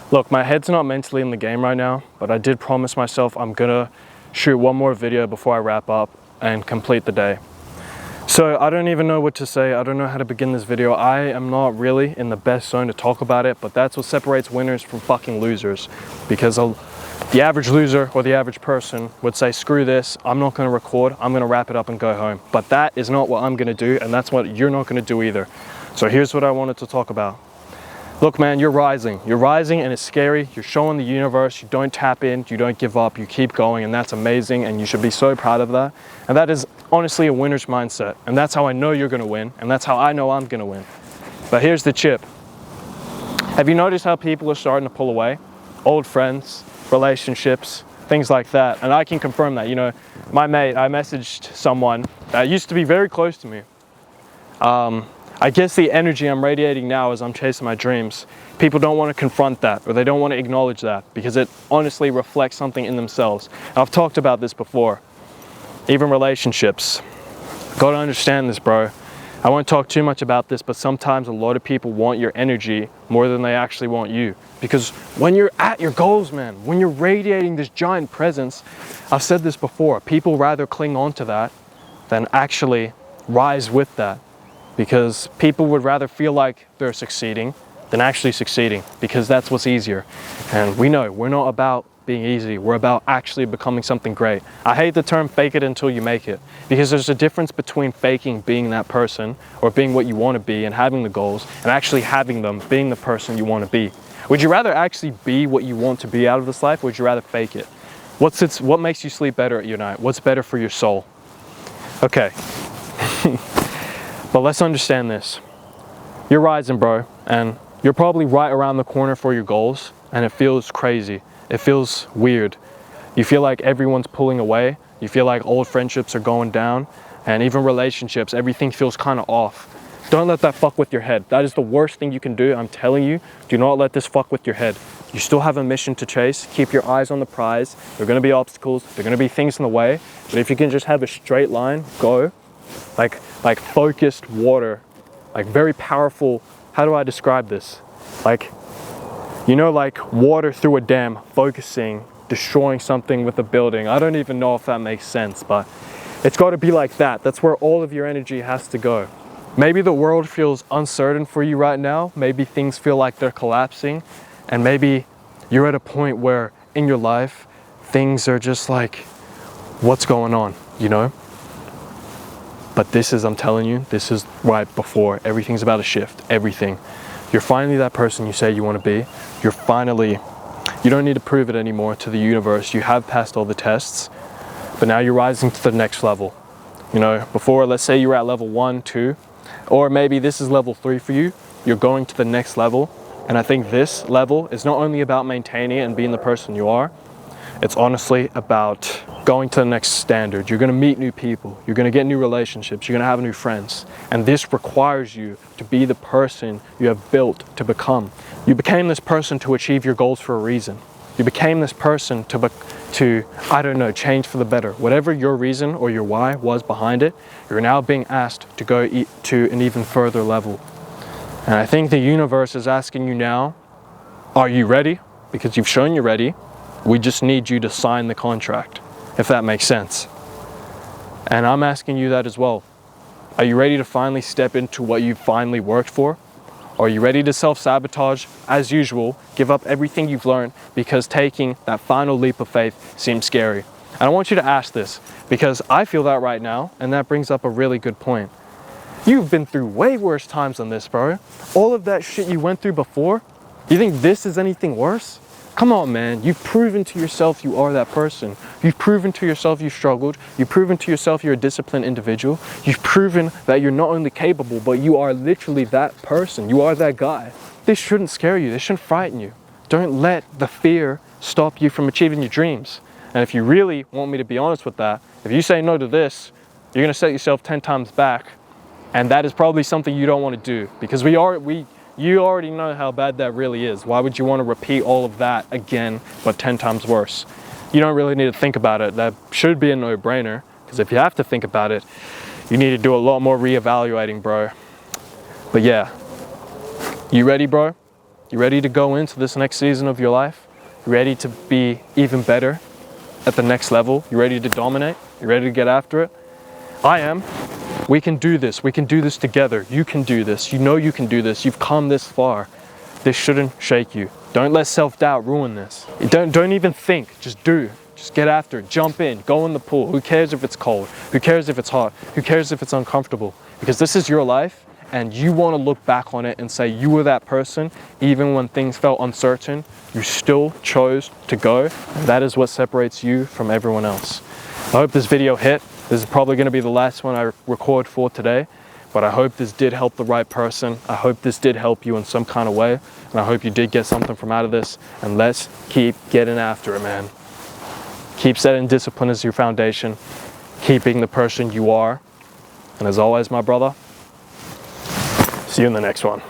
Look, my head's not mentally in the game right now, but I did promise myself I'm gonna shoot one more video before I wrap up and complete the day. So I don't even know what to say. I don't know how to begin this video. I am not really in the best zone to talk about it, but that's what separates winners from fucking losers. Because the average loser or the average person would say, screw this, I'm not gonna record, I'm gonna wrap it up and go home. But that is not what I'm gonna do, and that's what you're not gonna do either. So here's what I wanted to talk about. Look, man, you're rising and it's scary. You're showing the universe, you don't tap in, you don't give up, you keep going, and that's amazing, and you should be so proud of that. And that is honestly a winner's mindset, and that's how I know you're gonna win, and that's how I know I'm gonna win. But here's the chip. Have you noticed how people are starting to pull away? Old friends, relationships, things like that. And I can confirm that. You know, my mate, I messaged someone that used to be very close to me. I guess the energy I'm radiating now as I'm chasing my dreams, people don't want to confront that, or they don't want to acknowledge that, because it honestly reflects something in themselves. And I've talked about this before. Even relationships. Gotta understand this, bro. I won't talk too much about this, but sometimes a lot of people want your energy more than they actually want you. Because when you're at your goals, man, when you're radiating this giant presence, I've said this before, people rather cling on to that than actually rise with that. Because people would rather feel like they're succeeding than actually succeeding, because that's what's easier. And we know we're not about being easy, we're about actually becoming something great. I hate the term fake it until you make it, because there's a difference between faking being that person or being what you want to be and having the goals, and actually having them, being the person you want to be. Would you rather actually be what you want to be out of this life, or would you rather fake it? What makes you sleep better at your night? What's better for your soul? Okay. But let's understand this. You're rising, bro, and you're probably right around the corner for your goals, and it feels crazy. It feels weird. You feel like everyone's pulling away. You feel like old friendships are going down, and even relationships, everything feels kind of off. Don't let that fuck with your head. That is the worst thing you can do. I'm telling you, do not let this fuck with your head. You still have a mission to chase. Keep your eyes on the prize. There are gonna be obstacles. There are gonna be things in the way, but if you can just have a straight line, go. Like focused water, like very powerful. How do I describe this? Like, you know, like water through a dam, focusing, destroying something with a building. I don't even know if that makes sense, but it's got to be like that. That's where all of your energy has to go. Maybe the world feels uncertain for you right now. Maybe things feel like they're collapsing, and maybe you're at a point where in your life things are just like, what's going on, you know? But this is, I'm telling you, this is right before everything's about to shift, everything. You're finally that person you say you want to be. You don't need to prove it anymore to the universe. You have passed all the tests, but now you're rising to the next level. You know, before, let's say you were at level 1, 2, or maybe this is level 3 for you. You're going to the next level. And I think this level is not only about maintaining it and being the person you are, it's honestly about going to the next standard. You're gonna meet new people, you're gonna get new relationships, you're gonna have new friends. And this requires you to be the person you have built to become. You became this person to achieve your goals for a reason. You became this person to I don't know, change for the better. Whatever your reason or your why was behind it, you're now being asked to go to an even further level. And I think the universe is asking you now, are you ready? Because you've shown you're ready. We just need you to sign the contract, if that makes sense. And I'm asking you that as well. Are you ready to finally step into what you finally worked for? Or are you ready to self-sabotage, as usual, give up everything you've learned because taking that final leap of faith seems scary? And I want you to ask this, because I feel that right now, and that brings up a really good point. You've been through way worse times than this, bro. All of that shit you went through before, you think this is anything worse? Come on, man. You've proven to yourself you are that person. You've proven to yourself you struggled. You've proven to yourself you're a disciplined individual. You've proven that you're not only capable, but you are literally that person. You are that guy. This shouldn't scare you. This shouldn't frighten you. Don't let the fear stop you from achieving your dreams. And if you really want me to be honest with that, if you say no to this, you're going to set yourself 10 times back. And that is probably something you don't want to do, because you already know how bad that really is. Why would you want to repeat all of that again, but 10 times worse? You don't really need to think about it. That should be a no-brainer, because if you have to think about it, you need to do a lot more reevaluating, bro. But yeah, you ready, bro? You ready to go into this next season of your life? You ready to be even better at the next level? You ready to dominate? You ready to get after it? I am. We can do this. We can do this together. You can do this. You know you can do this. You've come this far. This shouldn't shake you. Don't let self-doubt ruin this. Don't even think. Just do. Just get after it. Jump in. Go in the pool. Who cares if it's cold? Who cares if it's hot? Who cares if it's uncomfortable? Because this is your life, and you want to look back on it and say you were that person. Even when things felt uncertain, you still chose to go. And that is what separates you from everyone else. I hope this video hit. This is probably going to be the last one I record for today, but I hope this did help the right person. I hope this did help you in some kind of way, and I hope you did get something from out of this. And let's keep getting after it, man. Keep setting discipline as your foundation, keep being the person you are. And as always, my brother, see you in the next one.